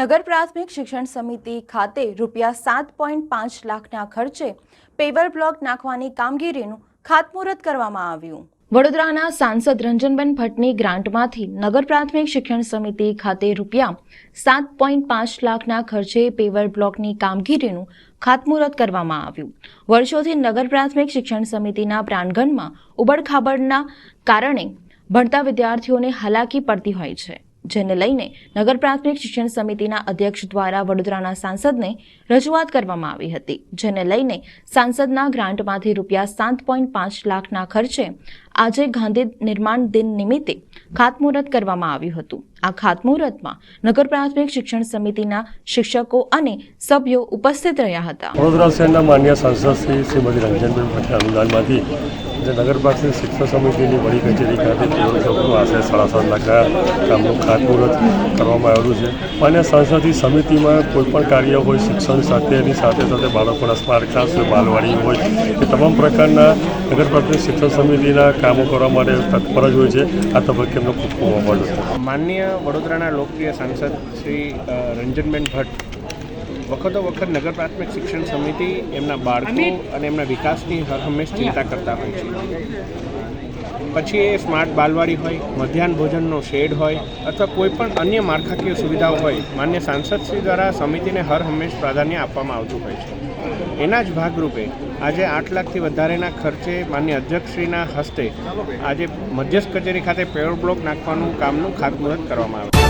નગર પ્રાથમિક શિક્ષણ સમિતિ ખાતે ₹7.5 લાખના ખર્ચે પેવર બ્લોક નાખવાની કામગીરીનું ખાતમુહૂર્ત કરવામાં આવ્યું। વડોદરાના સાંસદ રંજનબેન ભટ્ટની ગ્રાન્ટમાંથી નગર પ્રાથમિક શિક્ષણ સમિતિ ખાતે ₹7.5 લાખના ખર્ચે પેવર બ્લોકની કામગીરીનું ખાતમુહૂર્ત કરવામાં આવ્યું। વર્ષોથી નગર પ્રાથમિક શિક્ષણ સમિતિના પ્રાંગણમાં ઉબડખાબડના કારણે ભણતા વિદ્યાર્થીઓને હાલાકી પડતી હોય છે, જેને લઈને નગર પ્રાથમિક શિક્ષણ સમિતિના અધ્યક્ષ દ્વારા વડોદરાના સાંસદને રજૂઆત કરવામાં આવી હતી, જેને લઈને સાંસદના ગ્રાન્ટમાંથી ₹7.5 લાખના ખર્ચે આજે ગાંધી નિર્માણ દિન નિમિત્તે ખાતમુહૂર્ત કરવામાં આવ્યું હતું। આ ખાતમુહૂર્તમાં નગર પ્રાથમિક શિક્ષણ સમિતિના શિક્ષકો અને સભ્યો ઉપસ્થિત રહ્યા હતા। વડોદરા શહેરના માન્ય સાંસદ શ્રીમતી રંજનબેન ભટ્ટના અનુદાનમાંથી નગર પ્રાથમિક શિક્ષણ સમિતિની વડી કચેરી ખાતે આશરે 7.5 લાખના કામનું ખાતમુહૂર્ત કરવામાં આવેલું છે। માન્ય સાંસદની સમિતિમાં કોઈપણ કાર્ય હોય શિક્ષણ સાથેની સાથે બાળકોના સ્માર્ટ ક્લાસ હોય, બાલવાડી હોય, એ તમામ પ્રકારના નગર પ્રાથમિક શિક્ષણ સમિતિના કામો કરવા માટે તત્પર જ હોય છે। આ તબક્કે એમનો ખૂબ ખૂબ આભાર છે। માનનીય વડોદરાના લોકપ્રિય સાંસદ શ્રી રંજનબેન ભટ્ટ વખતો વખત નગર પ્રાથમિક શિક્ષણ સમિતિ એમના બાળકો અને એમના વિકાસની હર હંમેશ ચિંતા કરતા હોય છે। પછી એ સ્માર્ટ બાલવાડી હોય, મધ્યાહન ભોજનનો શેડ હોય અથવા કોઈ પણ અન્ય માળખાકીય સુવિધાઓ હોય, માન્ય સાંસદશ્રી દ્વારા સમિતિને હર હંમેશ પ્રાધાન્ય આપવામાં આવતું હોય છે। એના જ ભાગરૂપે આજે 8 લાખથી વધારેના ખર્ચે માન્ય અધ્યક્ષશ્રીના હસ્તે આજે મધ્યસ્થ કચેરી ખાતે પેવર બ્લોક નાખવાનું કામનું ખાતમુહૂર્ત કરવામાં આવ્યું।